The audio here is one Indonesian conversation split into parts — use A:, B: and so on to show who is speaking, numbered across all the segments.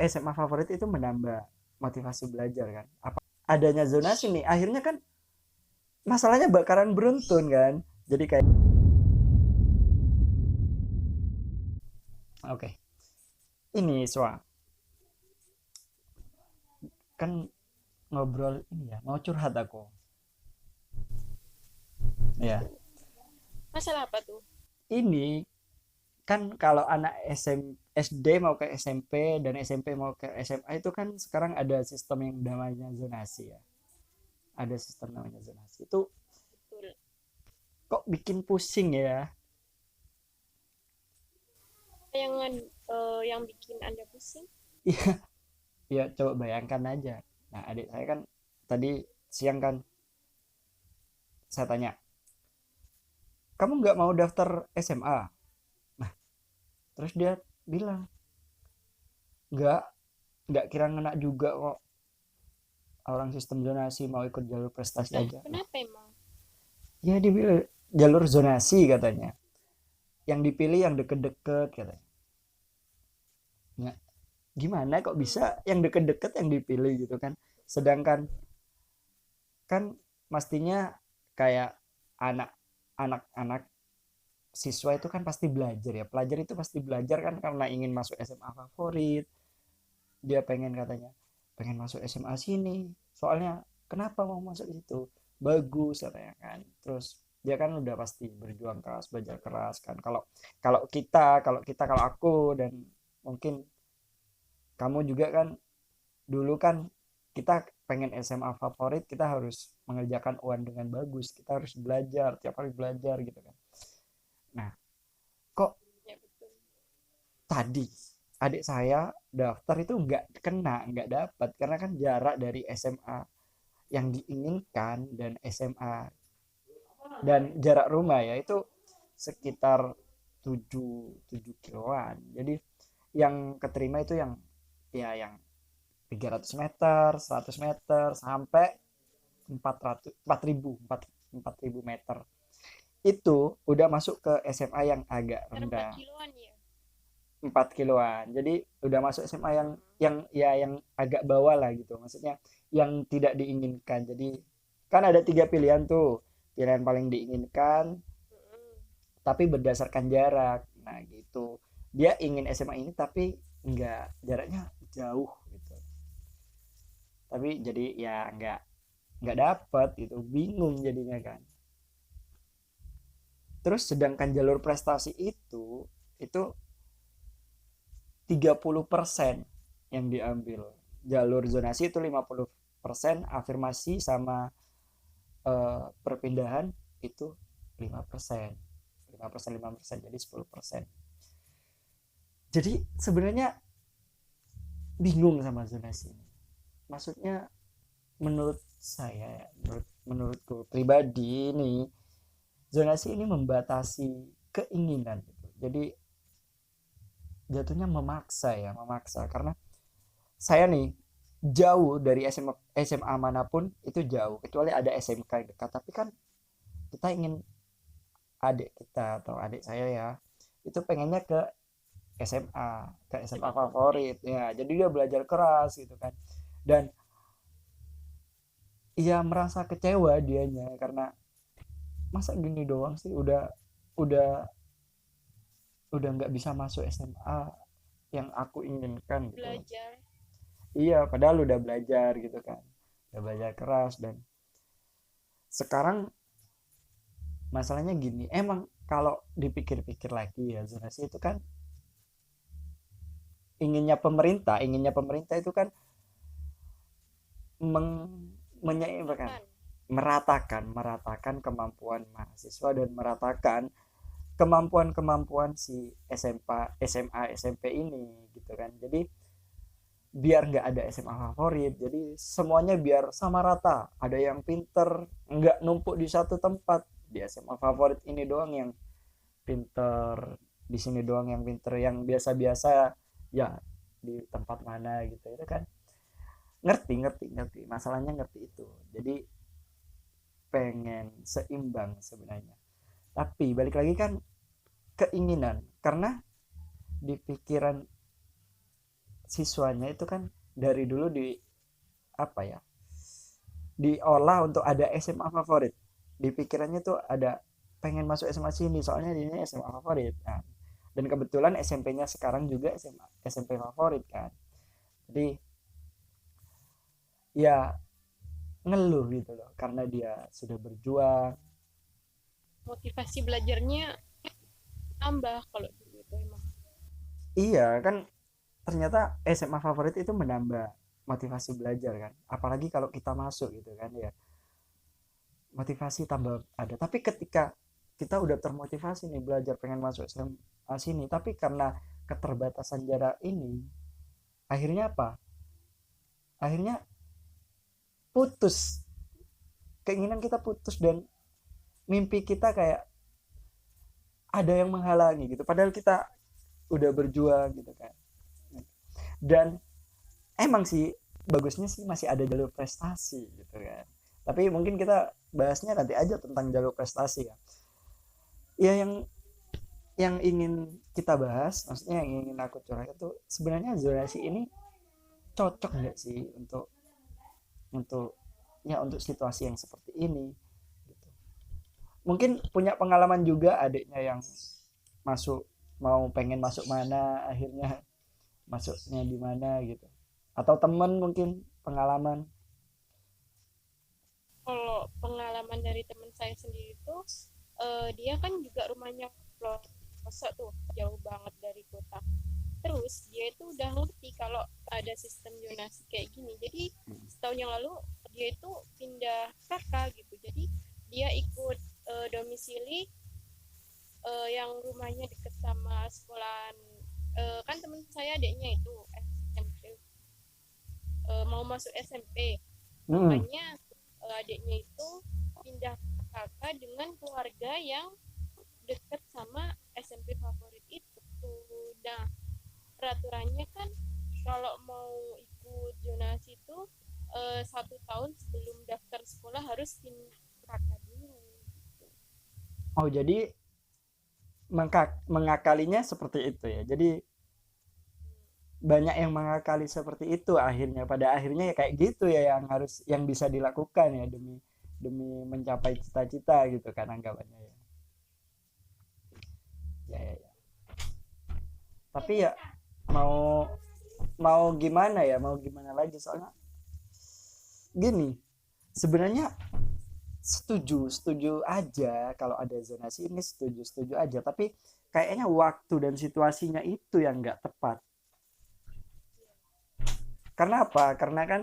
A: SMA favorit itu menambah motivasi belajar kan. Apa adanya zonasi nih akhirnya kan masalahnya bakaran beruntun kan. Jadi kayak oke. Okay. Ini Swa kan ngobrol ini ya, mau curhat aku. Ya.
B: Masalah apa tuh?
A: Ini kan kalau anak SD mau ke SMP dan SMP mau ke SMA itu kan sekarang ada sistem yang namanya zonasi ya. Ada sistem namanya zonasi. Itu
B: Betul.
A: kok bikin pusing ya.
B: Yang bikin Anda pusing?
A: Iya, ya coba bayangkan aja. Nah, adik saya kan tadi siang kan saya tanya, "Kamu nggak mau daftar SMA?" Nah, terus dia bilang, "Nggak, nggak kira ngena juga kok. Orang sistem zonasi mau ikut jalur prestasi
B: Lah,
A: aja." Lah,
B: kenapa emang?
A: ya dia bilang jalur zonasi katanya. Yang dipilih yang deket-deket katanya. Nggak, gimana kok bisa
B: Hmm,
A: yang deket-deket yang dipilih gitu kan? Sedangkan kan mestinya kayak anak-anak siswa itu kan pasti belajar ya. Pelajar itu pasti belajar kan karena ingin masuk SMA favorit. Dia pengen katanya, pengen masuk SMA sini. Soalnya kenapa mau masuk situ? Bagus katanya kan. Terus dia kan udah pasti berjuang keras, belajar keras kan. Kalau kalau aku dan mungkin kamu juga kan dulu kan kita pengen SMA favorit, kita harus mengerjakan UAN dengan bagus, kita harus belajar tiap hari belajar gitu kan. Nah, kok
B: ya betul.
A: tadi adik saya daftar itu nggak dapat karena kan jarak dari SMA yang diinginkan dan SMA dan jarak rumah ya itu sekitar 7 kiloan. Jadi yang keterima itu yang ya yang 300 meter, 100 meter sampai 400 4.000 meter. Itu udah masuk ke SMA yang agak
B: Sekitar 4
A: rendah.
B: kiloan ya?
A: 4 kiloan. Jadi udah masuk SMA yang agak bawah lah gitu. Maksudnya yang tidak diinginkan. Jadi kan ada 3 pilihan tuh. Pilihan paling diinginkan
B: Mm-mm.
A: tapi berdasarkan jarak. Nah, gitu. Dia ingin SMA ini tapi enggak jaraknya jauh gitu. Tapi jadi ya enggak dapat gitu. Bingung jadinya kan. Terus sedangkan jalur prestasi itu 30% yang diambil. Jalur zonasi itu 50%, afirmasi sama perpindahan itu 5%. 5%, 5%, jadi 10%. Jadi sebenarnya bingung sama zonasi ini. Maksudnya menurut saya, menurutku pribadi ini, zonasi ini membatasi keinginan gitu. Jadi jatuhnya memaksa ya, memaksa karena saya nih jauh dari SMA manapun itu jauh kecuali ada SMK yang dekat tapi kan kita ingin adik kita atau adik saya ya itu pengennya ke SMA
B: SMA favorit.
A: favorit ya jadi dia belajar keras gitu kan dan ia merasa kecewa dianya karena masa gini doang sih udah udah nggak bisa masuk SMA yang aku inginkan gitu.
B: Belajar.
A: Iya padahal udah belajar gitu kan udah belajar keras dan sekarang masalahnya gini emang kalau dipikir-pikir lagi ya zonasi itu kan inginnya pemerintah itu kan meng, menyeimbangkan
B: Makan.
A: meratakan kemampuan mahasiswa dan meratakan kemampuan si SMA SMP ini gitu kan jadi biar nggak ada SMA favorit jadi semuanya biar sama rata ada yang pinter nggak numpuk di satu tempat di SMA favorit ini doang yang pinter di sini doang yang pinter yang biasa-biasa ya di tempat mana gitu itu kan ngerti ngerti ngerti masalahnya ngerti itu jadi pengen seimbang sebenarnya tapi balik lagi kan keinginan karena di pikiran siswanya itu kan dari dulu di apa ya, diolah untuk ada SMA favorit. Di pikirannya tuh ada pengen masuk SMA sini soalnya ini SMA favorit kan. Dan kebetulan SMP-nya sekarang juga SMA SMP favorit kan. Jadi ya ngeluh gitu loh karena dia sudah berjuang.
B: Motivasi belajarnya tambah kalau dulu itu emang.
A: Iya kan, ternyata SMA favorit itu menambah motivasi belajar kan, apalagi kalau kita masuk gitu kan ya, motivasi tambah ada. Tapi ketika kita udah termotivasi nih belajar pengen masuk SMA sini, tapi karena keterbatasan jarak ini akhirnya apa, akhirnya putus, keinginan kita putus dan mimpi kita kayak ada yang menghalangi gitu padahal kita udah berjuang gitu kan. Dan emang sih bagusnya sih masih ada jalur prestasi gitu kan, tapi mungkin kita bahasnya nanti aja tentang jalur prestasi ya. Ya yang ingin kita bahas, maksudnya yang ingin aku curhat itu sebenarnya zonasi ini cocok nggak sih untuk ya untuk situasi yang seperti ini gitu. Mungkin punya pengalaman juga adiknya yang masuk, mau pengen masuk mana akhirnya masuknya di mana gitu, atau temen mungkin pengalaman.
B: Kalau pengalaman dari teman saya sendiri tuh, dia kan juga rumahnya pelosok tuh, jauh banget dari kota. Terus dia itu udah ngerti kalau ada sistem zonasi kayak gini. Jadi setahun yang lalu dia itu pindah kakak gitu. Jadi dia ikut domisili yang rumahnya deket sama sekolahan. Kan teman saya adiknya itu SMP, mau masuk SMP.
A: Hmm.
B: Makanya adiknya itu pindah kakak dengan keluarga yang deket sama SMP favorit itu. Nah, peraturannya kan kalau mau ikut zonasi itu 1 tahun sebelum daftar sekolah harus pindah kakak dulu.
A: Oh jadi mengakalinya seperti itu ya, jadi banyak yang mengakali seperti itu akhirnya, pada akhirnya ya kayak gitu ya yang harus yang bisa dilakukan ya demi demi mencapai cita-cita gitu kan anggapannya ya. Ya. Tapi ya mau mau gimana ya, mau gimana lagi, soalnya gini, sebenarnya setuju setuju aja kalau ada zonasi ini, setuju setuju aja, tapi kayaknya waktu dan situasinya itu yang nggak tepat. Karena apa, karena kan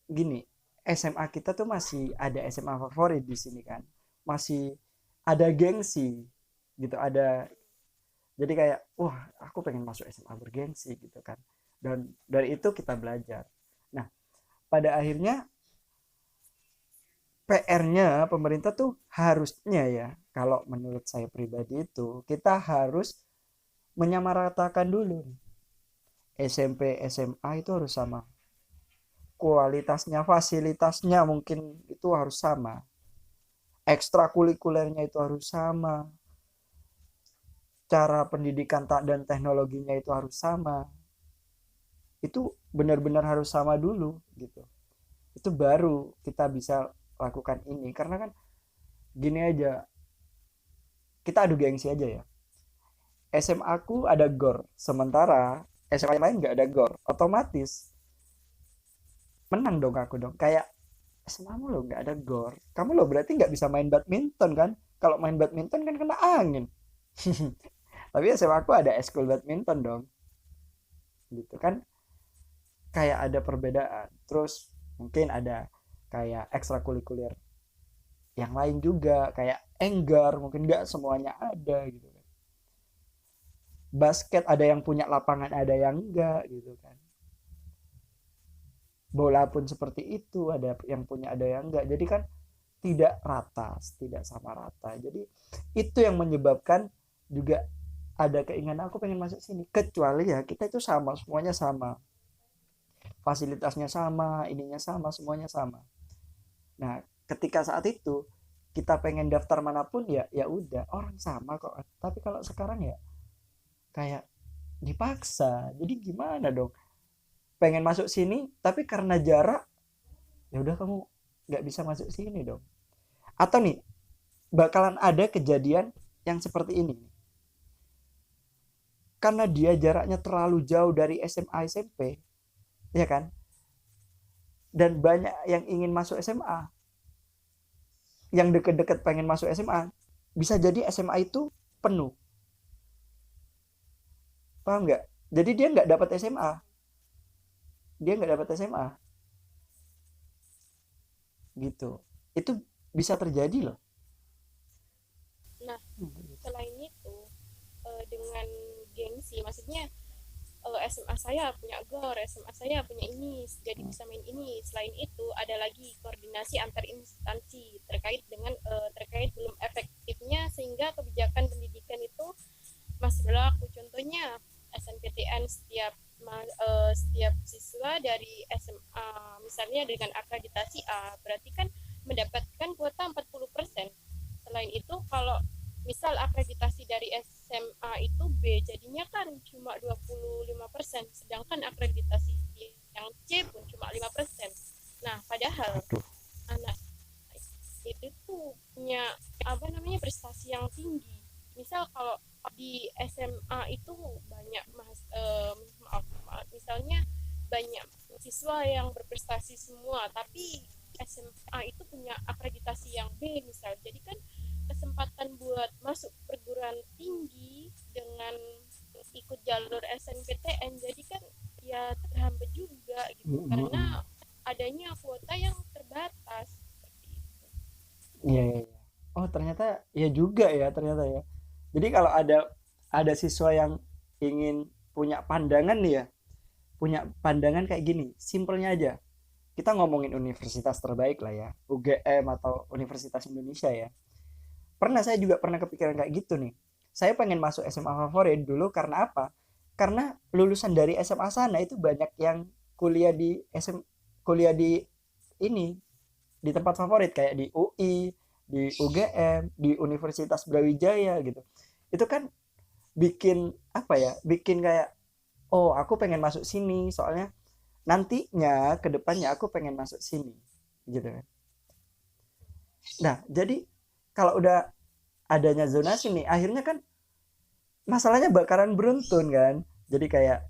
A: gini, SMA kita tuh masih ada SMA favorit di sini kan, masih ada gengsi gitu, ada, jadi kayak wah aku pengen masuk SMA bergengsi gitu kan, dan dari itu kita belajar. Nah pada akhirnya PR-nya pemerintah tuh harusnya ya, kalau menurut saya pribadi itu kita harus menyamaratakan dulu nih. SMP SMA itu harus sama kualitasnya, fasilitasnya mungkin itu harus sama, ekstrakurikulernya itu harus sama, cara pendidikan dan teknologinya itu harus sama, itu benar-benar harus sama dulu gitu, itu baru kita bisa lakukan ini. Karena kan gini aja, kita adu gengsi aja ya, SMA aku ada GOR sementara SMA yang lain nggak ada GOR, otomatis menang dong aku dong, kayak SMA mu lo nggak ada GOR, kamu lo berarti nggak bisa main badminton kan, kalau main badminton kan kena angin. Tapi SMA aku ada eskul badminton dong gitu kan, kayak ada perbedaan. Terus mungkin ada kayak ekstrakurikuler yang lain juga kayak enggar, mungkin nggak semuanya ada gitu kan. Basket ada yang punya lapangan ada yang enggak gitu kan, bola pun seperti itu, ada yang punya ada yang enggak, jadi kan tidak rata, tidak sama rata. Jadi itu yang menyebabkan juga ada keinginan aku pengen masuk sini, kecuali ya kita itu sama, semuanya sama, fasilitasnya sama, ininya sama, semuanya sama. Nah ketika saat itu kita pengen daftar manapun ya ya udah orang sama kok. Tapi kalau sekarang ya kayak dipaksa. Jadi gimana dong? Pengen masuk sini, tapi karena jarak, ya udah kamu nggak bisa masuk sini dong. Atau nih, bakalan ada kejadian yang seperti ini. Karena dia jaraknya terlalu jauh dari SMA SMP, ya kan? Dan banyak yang ingin masuk SMA, yang deket-deket pengen masuk SMA, bisa jadi SMA itu penuh. Paham nggak? Jadi dia nggak dapat SMA, dia nggak dapat SMA gitu. Itu bisa terjadi loh.
B: Nah, selain itu dengan gengsi, maksudnya SMA saya punya GOR, SMA saya punya ini, jadi bisa main ini. Selain itu ada lagi koordinasi antar instansi terkait belum efektifnya sehingga kebijakan pendidikan itu masih berlaku. Contohnya SNPTN setiap siswa dari SMA misalnya dengan akreditasi A berarti kan mendapatkan kuota 40%. Selain itu kalau misal akreditasi dari SMA itu B jadinya kan cuma 25%, sedangkan akreditasi yang C pun cuma 5%. Nah, padahal
A: Aduh.
B: anak itu tuh punya prestasi yang tinggi. Misal kalau di SMA itu banyak misalnya banyak siswa yang berprestasi semua, tapi SMA itu punya akreditasi yang B misal. Jadi kan kesempatan buat masuk perguruan tinggi dengan ikut jalur SNPTN jadi kan ya terhambat juga gitu karena adanya kuota yang terbatas seperti itu.
A: Iya, iya, iya. Oh, ternyata ya juga ya, ternyata ya. Jadi kalau ada siswa yang ingin punya pandangan nih ya, punya pandangan kayak gini, simpelnya aja. Kita ngomongin universitas terbaik lah ya, UGM atau Universitas Indonesia ya. Saya juga pernah kepikiran kayak gitu nih. Saya pengen masuk SMA favorit dulu karena apa? Karena lulusan dari SMA sana itu banyak yang kuliah di kuliah di ini, di tempat favorit kayak di UI, di UGM, di Universitas Brawijaya gitu. Itu kan bikin apa ya? Bikin kayak, oh aku pengen masuk sini soalnya nantinya ke depannya aku pengen masuk sini gitu kan. Nah, jadi kalau udah adanya zonasi nih, akhirnya kan masalahnya bakaran beruntun kan. Jadi kayak